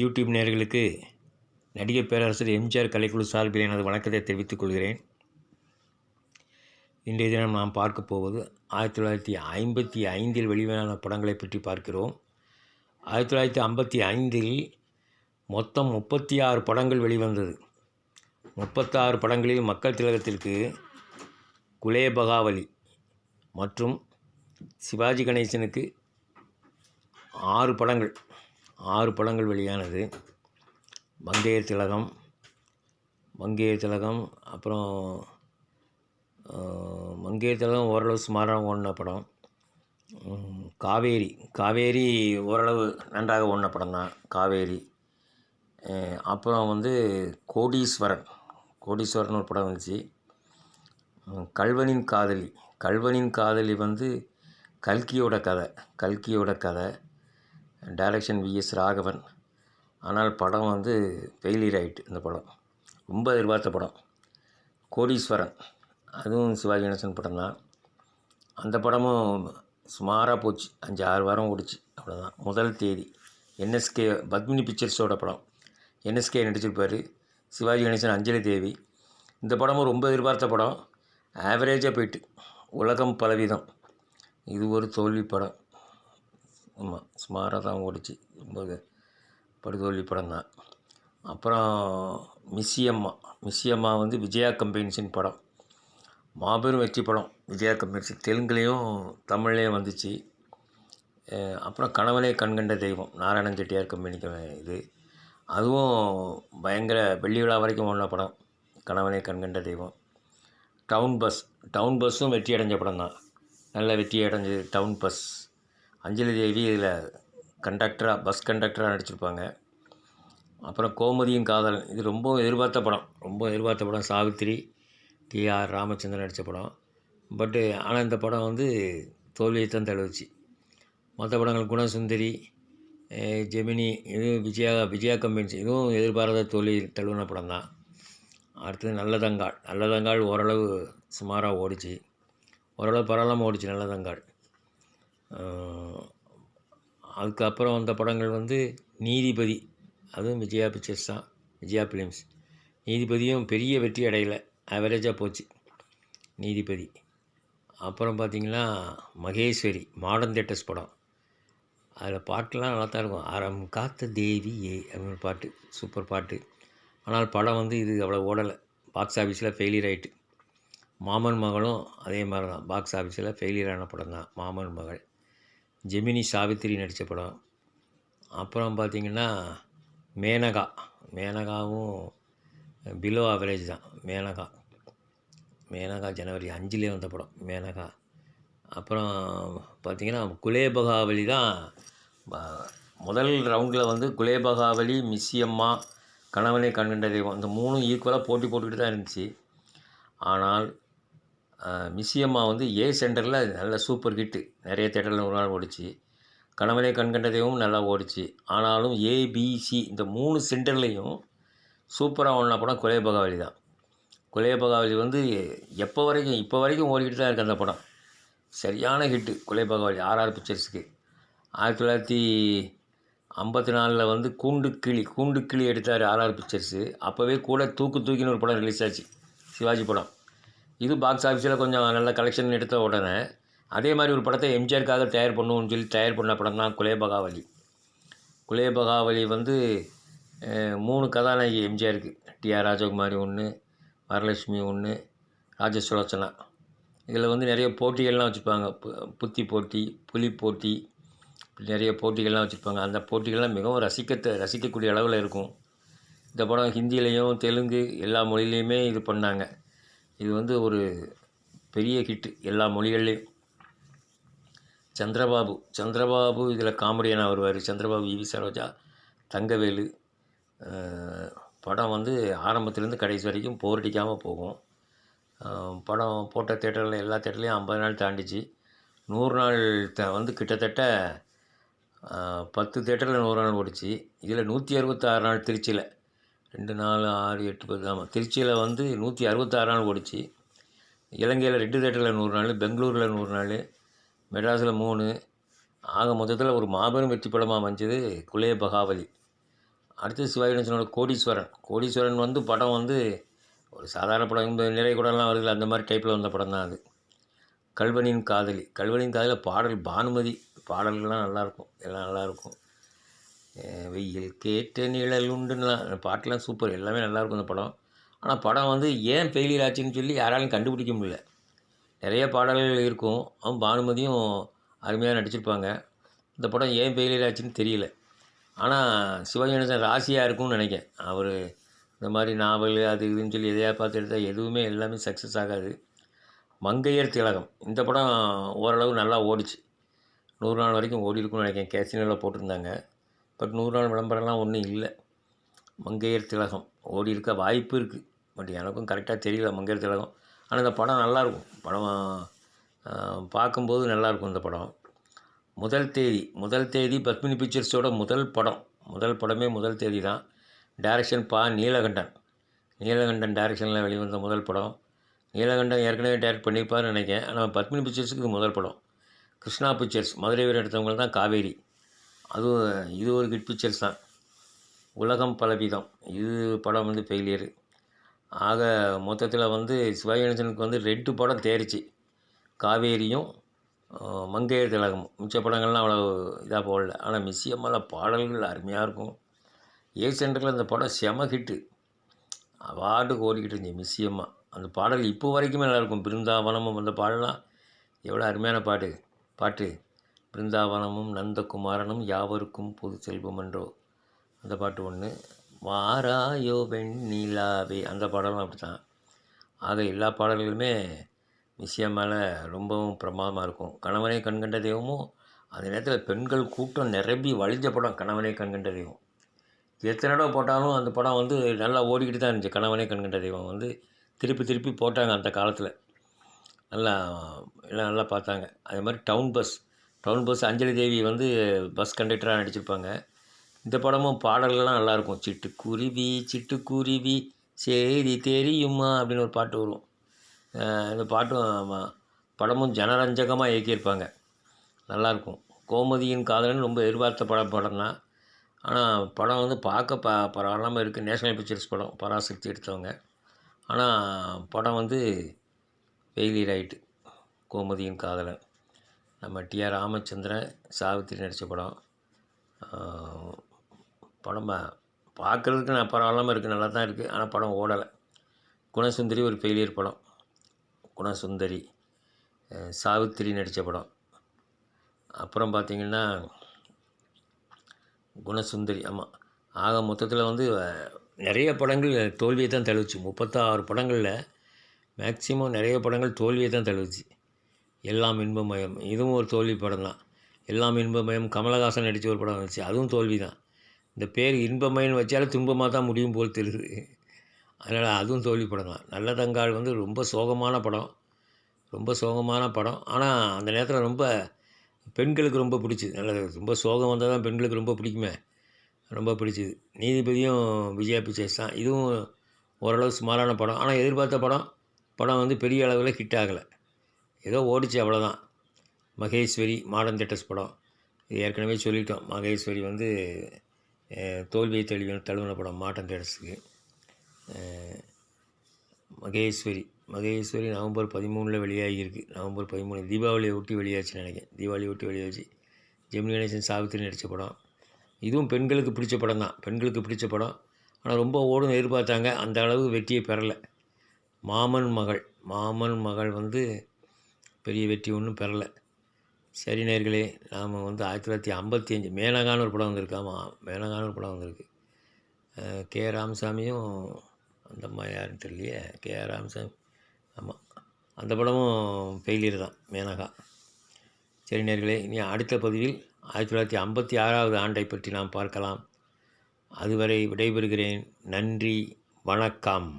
YouTube நேயர்களுக்கு நடிகர் பேரரசர் எம்ஜிஆர் கலைக்குழு சார்பில் எனது வணக்கத்தை தெரிவித்துக் கொள்கிறேன். இன்றைய தினம் நாம் பார்க்க போவது 1955 வெளிவந்த படங்களை பற்றி பார்க்கிறோம். 1955 மொத்தம் 36 படங்கள் வெளிவந்தது. 36 படங்களில் மக்கள் திலகத்திற்கு குலேபகாவலி மற்றும் சிவாஜி கணேசனுக்கு 6 படங்கள் வெளியானது. மங்கையர் திலகம் அப்புறம் மங்கையர் திலகம் ஓரளவு சுமாராக ஓடின படம். காவேரி ஓரளவு நன்றாக ஓடின படம் தான் காவேரி. அப்புறம் கோடீஸ்வரன் ஒரு படம் வந்துச்சு. கல்வனின் காதலி கல்கியோட கதை. Direction VS Raghavan. ஆனால் படம் ஃபெயிலியர் ஆகிட்டு. இந்த படம் ரொம்ப எதிர்பார்த்த படம். கோடீஸ்வரன் அதுவும் சிவாஜி கணேசன் படம் தான். அந்த படமும் சுமாராக போச்சு. 5-6 வாரம் ஓடிச்சு, அவ்வளோதான். முதல் தேதி என்எஸ்கே பத்மினி பிக்சர்ஸோட படம். என்எஸ்கே நடிச்சிருப்பார். சிவாஜி கணேசன், அஞ்சலி தேவி. இந்த படமும் ரொம்ப எதிர்பார்த்த படம். ஆவரேஜாக போயிட்டு. உலகம் பலவிதம் இது ஒரு தோல்வி படம். ஆமாம், சுமாராக தான் ஓடிச்சு. ரொம்ப படுதோல்வி படம் தான். அப்புறம் மிஸ்ஸியம்மா விஜயா கம்பெனிஸின் படம். மாபெரும் வெற்றி படம். விஜயா கம்பெனிஸ் தெலுங்குலேயும் தமிழ்லேயும் வந்துச்சு. அப்புறம் கணவனே கண்கண்ட தெய்வம், நாராயணன் செட்டியார் கம்பெனிக்கு இது. அதுவும் பயங்கர வெள்ளி விழா வரைக்கும் ஓடின படம். கணவனே கண்கண்ட தெய்வம். டவுன் பஸ்ஸும் வெற்றி அடைஞ்ச படம் தான். நல்ல வெற்றி அடைஞ்சது டவுன் பஸ். அஞ்சலி தேவி இதில் பஸ் கண்டக்டராக நடிச்சிருப்பாங்க. அப்புறம் கோமதியின் காதல், இது ரொம்ப எதிர்பார்த்த படம். சாவித்திரி, டிஆர் ராமச்சந்திரன் நடித்த படம். ஆனால் இந்த படம் தோல்வியை தான் தழுவுச்சு. மற்ற படங்கள் குணசுந்தரி, ஜெமினி, இது விஜயா கம்பெனிஸ், இதுவும் எதிர்பாராத தோல்வி தழுவின படம் தான். அடுத்தது நல்லதங்காள் ஓரளவு சுமாராக ஓடிச்சு. ஓரளவு பரவாயில்லாமல் ஓடிச்சு நல்லதங்காள். அதுக்கப்புறம் வந்த படங்கள் நீதிபதி, அதுவும் விஜயா பிக்சர்ஸ் தான், விஜயா ஃபிலிம்ஸ். நீதிபதியும் பெரிய வெற்றி அடையலை, ஆவரேஜாக போச்சு நீதிபதி. அப்புறம் பார்த்திங்கன்னா மகேஸ்வரி, மாடர்ன் தியேட்டர்ஸ் படம். அதில் பாட்டெலாம் நல்லா தான் இருக்கும். அறம் காத்த தேவியே அப்படின்னு பாட்டு, சூப்பர் பாட்டு. ஆனால் படம் இது அவ்வளோ ஓடலை. பாக்ஸ் ஆஃபீஸில் ஃபெயிலியர் ஆகிட்டு. மாமன் மகளும் அதே மாதிரி தான், பாக்ஸ் ஆஃபீஸில் ஃபெயிலியரான படம் தான் மாமன் மகள். ஜெமினி சாவித்திரி நடித்த படம். அப்புறம் பார்த்திங்கன்னா மேனகாவும் பிலோ ஆவரேஜ் தான். மேனகா ஜனவரி 5 வந்த படம் மேனகா. அப்புறம் பார்த்திங்கன்னா குலேபகாவலி தான் முதல் ரவுண்டில் குலேபகாவலி, மிஸ்ஸியம்மா, கணவனே கண்கண்ட தெய்வம், இந்த 3 ஈக்குவலாக போட்டி போட்டுக்கிட்டு தான் இருந்துச்சு. ஆனால் மிஸ்ஸியம்மா ஏ சென்டரில் நல்ல சூப்பர் ஹிட்டு, நிறைய தேட்டரில் ஒரு நாள் ஓடிச்சு. கணவனே கண்கண்ட தெய்வமும் நல்லா ஓடிச்சு. ஆனாலும் ஏபிசி இந்த 3 சென்டர்லேயும் சூப்பராக ஓடின படம் குலேபகாவலி தான். குலேபகாவலி இப்போ வரைக்கும் ஓடிக்கிட்டு தான் இருக்குது அந்த படம். சரியான ஹிட்டு குலேபகாவலி. ஆர்ஆர் பிக்சர்ஸுக்கு 1954 கூண்டு கிளி எடுத்தார் ஆர்ஆர் பிக்சர்ஸு. அப்போவே கூட தூக்கின்னு ஒரு படம் ரிலீஸ் ஆச்சு, சிவாஜி படம். இது பாக்ஸ் ஆஃபீஸில் கொஞ்சம் நல்ல கலெக்ஷன் எடுத்த உடனே அதே மாதிரி ஒரு படத்தை எம்ஜிஆருக்காக தயார் பண்ண படம் தான் குலேபகாவலி. குலேபகாவலி 3 கதாநாயகி எம்ஜிஆருக்கு. டிஆர் ராஜகுமாரி 1, வரலட்சுமி 1, ராஜசுலோச்சனா. இதில் நிறைய போட்டிகள்லாம் வச்சுருப்பாங்க. புத்தி போட்டி, புலி போட்டி, நிறைய போட்டிகள்லாம் வச்சுருப்பாங்க. அந்த போட்டிகள்லாம் மிகவும் ரசிக்கக்கூடிய அளவில் இருக்கும். இந்த படம் ஹிந்திலையும் தெலுங்கு எல்லா மொழியிலையுமே இது பண்ணாங்க. இது ஒரு பெரிய ஹிட்டு எல்லா மொழிகள்லேயும். சந்திரபாபு இதில் காமெடியனாக வருவார். சந்திரபாபு, ஈவி சரோஜா, தங்கவேலு. படம் ஆரம்பத்துலேருந்து கடைசி வரைக்கும் போர் அடிக்காமல் போகும். படம் போட்ட தேட்டரில் எல்லா தேட்டர்லேயும் 50 நாள் தாண்டிச்சு. 100 நாள் கிட்டத்தட்ட 10 தேட்டரில் 100 நாள் ஓடிச்சு. இதில் 166 நாள் திருச்சியில், 2, 4, 6, 8, 10. ஆமாம், திருச்சியில் 166 நாள் ஓடிச்சு. இலங்கையில் 2 தேட்டரில் 100 நாள், பெங்களூரில் 100 நாள், மெட்ராஸில் 3. ஆக மொத்தத்தில் ஒரு மாபெரும் வெற்றி படமாக அமைஞ்சது குலேபகாவலி. அடுத்து சிவாஜி கணேசனோட கோடீஸ்வரன். கோடீஸ்வரன் வந்து படம் வந்து ஒரு சாதாரண படம், இந்த நிறை கூடலாம் வருதுல்ல, அந்த மாதிரி டைப்பில் வந்த படம் தான் அது. கல்வனின் காதலி. கல்வனின் காதலியில் பாடல் பானுமதி பாடல்கள்லாம் நல்லாயிருக்கும், எல்லாம் நல்லாயிருக்கும். வெயில் கேட்ட நிழல் உண்டுலாம் பாட்டெலாம் சூப்பர், எல்லாமே நல்லாயிருக்கும் இந்த படம். ஆனால் படம் வந்து ஏன் ஃபெயிலியர் ஆச்சுன்னு சொல்லி யாராலையும் கண்டுபிடிக்க முடியல. நிறைய பாடல்கள் இருக்கும், அவன் பானுமதியும் அருமையாக நடிச்சிருப்பாங்க. இந்த படம் ஏன் ஃபெயிலியர் ஆச்சுன்னு தெரியல. ஆனால் சிவாஜி கணேசன் ராசியாக இருக்கும்னு நினைக்கிறேன். அவர் இந்த மாதிரி நாவல் அது இதுன்னு சொல்லி எதையா பார்த்து எடுத்தால் எதுவுமே எல்லாமே சக்ஸஸ் ஆகாது. மங்கையர் திலகம் இந்த படம் ஓரளவு நல்லா ஓடிச்சு, 100 நாள் வரைக்கும் ஓடி இருக்கும்னு நினைக்கிறேன். கேசினில் போட்டிருந்தாங்க. பட் 100 நாள் விளம்பரம்லாம் ஒன்றும் இல்லை. மங்கையர் திலகம் ஓடி இருக்க வாய்ப்பு இருக்குது, பட் எனக்கும் கரெக்டாக தெரியல மங்கையர் திலகம். ஆனால் இந்த படம் நல்லாயிருக்கும், படம் பார்க்கும்போது நல்லாயிருக்கும் இந்த படம். முதல் தேதி பத்மினி பிக்சர்ஸோட முதல் படமே முதல் தேதி தான். டைரக்ஷன் நீலகண்டன் டைரக்ஷனில் வெளிவந்த முதல் படம். நீலகண்டன் ஏற்கனவே டைரக்ட் பண்ணியிருப்பார்னு நினைக்கிறேன். ஆனால் பத்மினி பிக்சர்ஸுக்கு முதல் படம். கிருஷ்ணா பிக்சர்ஸ் மதுரை வீரர் எடுத்தவங்க தான் காவேரி. அதுவும் இது ஒரு கிட் பிக்சர்ஸ் தான். உலகம் பலவிதம் இது படம் வந்து ஃபெயிலியரு. ஆக மொத்தத்தில் வந்து சிவாஜி கணேசனுக்கு வந்து 2 படம் தேறிச்சு, காவேரியும் மங்கையர் திலகமும். மிச்ச படங்கள்லாம் அவ்வளோ இதாக போடல. ஆனால் மிஸ்ஸி அம்மாவில் பாடல்கள் அருமையாக இருக்கும். ஏ சென்டரில் அந்த படம் செம ஹிட்டு, அவார்டுக்கு ஓடிக்கிட்டு இருந்துச்சு மிஸ்ஸி அம்மா. அந்த பாடல் இப்போ வரைக்குமே நல்லாயிருக்கும். பிருந்தாவனமும் அந்த பாடலாம் எவ்வளோ அருமையான பாட்டு. பிருந்தாவனமும் நந்தகுமாரனும் யாவருக்கும் பொது செல்வம் என்றோ அந்த பாட்டு ஒன்று. வாராயோ வெண்ணிலாவே அந்த பாடலும் அப்படி தான். ஆக எல்லா பாடல்களுமே மிஸ்ஸியம் மேலே ரொம்பவும் பிரமாதமாக இருக்கும். கணவனே கண்கண்ட தெய்வமும் அந்த நேரத்தில் பெண்கள் கூட்டம் நிரம்பி வழிஞ்ச படம் கணவனே கண்கண்ட தெய்வம். எத்தனை தடவை போட்டாலும் அந்த படம் வந்து நல்லா ஓடிக்கிட்டு தான் இருந்துச்சு. கணவனே கண்கண்ட தெய்வம் வந்து திருப்பி போட்டாங்க அந்த காலத்தில், எல்லாம் நல்லா பார்த்தாங்க. அதே மாதிரி டவுன் பஸ் அஞ்சலி தேவி வந்து பஸ் கண்டக்டராக நடிச்சிருப்பாங்க. இந்த படமும் பாடல்கள்லாம் நல்லாயிருக்கும். சிட்டுக்குருவி சேதி தெரியுமா அப்படின்னு ஒரு பாட்டு வரும். இந்த படமும் ஜனரஞ்சகமாக இயக்கியிருப்பாங்க, நல்லாயிருக்கும். கோமதியின் காதலன் ரொம்ப எதிர்பார்த்த படம் தான். ஆனால் படம் வந்து பார்க்க பரவாயில்லாமல் இருக்குது. நேஷ்னல் பிக்சர்ஸ் படம், பராசக்தி எடுத்தவங்க. ஆனால் படம் வந்து ஃபெயிலியர் ஆகிட்டு. கோமதியின் காதலன் நம்ம டிஆர் ராமச்சந்திரன் சாவித்திரி நடித்த படம். படம் பார்க்குறதுக்கு நான் பரவாயில்லாமல் இருக்குது, நல்லா தான் இருக்குது. ஆனால் படம் ஓடலை. குணசுந்தரி ஒரு ஃபெயிலியர் படம். குணசுந்தரி சாவித்திரி நடித்த படம். அப்புறம் பார்த்திங்கன்னா குணசுந்தரி, ஆமாம். ஆக மொத்தத்தில் வந்து நிறைய படங்கள் தோல்வியை தான் தழுவுச்சு. 36 படங்களில் மேக்சிமம் நிறைய படங்கள் தோல்வியை தான் தழுவுச்சு. எல்லாம் இன்பமயம் இதுவும் ஒரு தோல்வி படம் தான். எல்லாம் இன்பமயம் கமலஹாசன் நடித்த ஒரு படம் வந்துச்சு, அதுவும் தோல்வி தான். இந்த பேர் இன்பமயம்னு வச்சாலே துன்பமாக தான் முடியும் போல் தெரியுது. அதனால் அதுவும் தோல்வி படம் தான். நல்லதங்காள் வந்து ரொம்ப சோகமான படம். ஆனால் அந்த நேரத்தில் ரொம்ப பெண்களுக்கு ரொம்ப பிடிச்சிது. நல்லது, ரொம்ப சோகம் வந்தால் தான் பெண்களுக்கு ரொம்ப பிடிக்குமே, ரொம்ப பிடிச்சிது. நீதிபதியும் விஜயா பிக்சர்ஸ் தான். இதுவும் ஓரளவு சுமாரான படம். ஆனால் எதிர்பார்த்த படம் வந்து பெரிய அளவில் ஹிட் ஆகலை, ஏதோ ஓடிச்சு அவ்வளோதான். மகேஸ்வரி மாடர்ன் தேட்டர்ஸ் படம், இது ஏற்கனவே சொல்லிட்டோம். மகேஸ்வரி வந்து தோல்வியை தழுவின படம் மாடர்ன் தேட்டர்ஸுக்கு. மகேஸ்வரி நவம்பர் 13 வெளியாகியிருக்கு. நவம்பர் 13 தீபாவளியை ஒட்டி வெளியாச்சுன்னு நினைக்கிறேன். தீபாவளியை ஒட்டி வெளியாச்சு. ஜெமினி கணேசன் சாவித்திரி நடித்த படம். இதுவும் பெண்களுக்கு பிடிச்ச படம். ஆனால் ரொம்ப ஓடுன்னு எதிர்பார்த்தாங்க, அந்த அளவு வெற்றியை பெறலை. மாமன் மகள் வந்து பெரிய வெற்றி ஒன்றும் பெறலை. சரி நேயர்களே, நாம் வந்து 1955 மேனகான்னு ஒரு படம் வந்திருக்கு. கே ராமசாமியும் அந்த அம்மா யாருன்னு தெரியலையே, கே.ஆர். ராமசாமி, ஆமாம். அந்த படமும் ஃபெயிலியர் தான், மேனகா. சரி நேயர்களே, இனி அடுத்த பதிவில் 1956வது ஆண்டை பற்றி நாம் பார்க்கலாம். அதுவரை விடைபெறுகிறேன். நன்றி, வணக்கம்.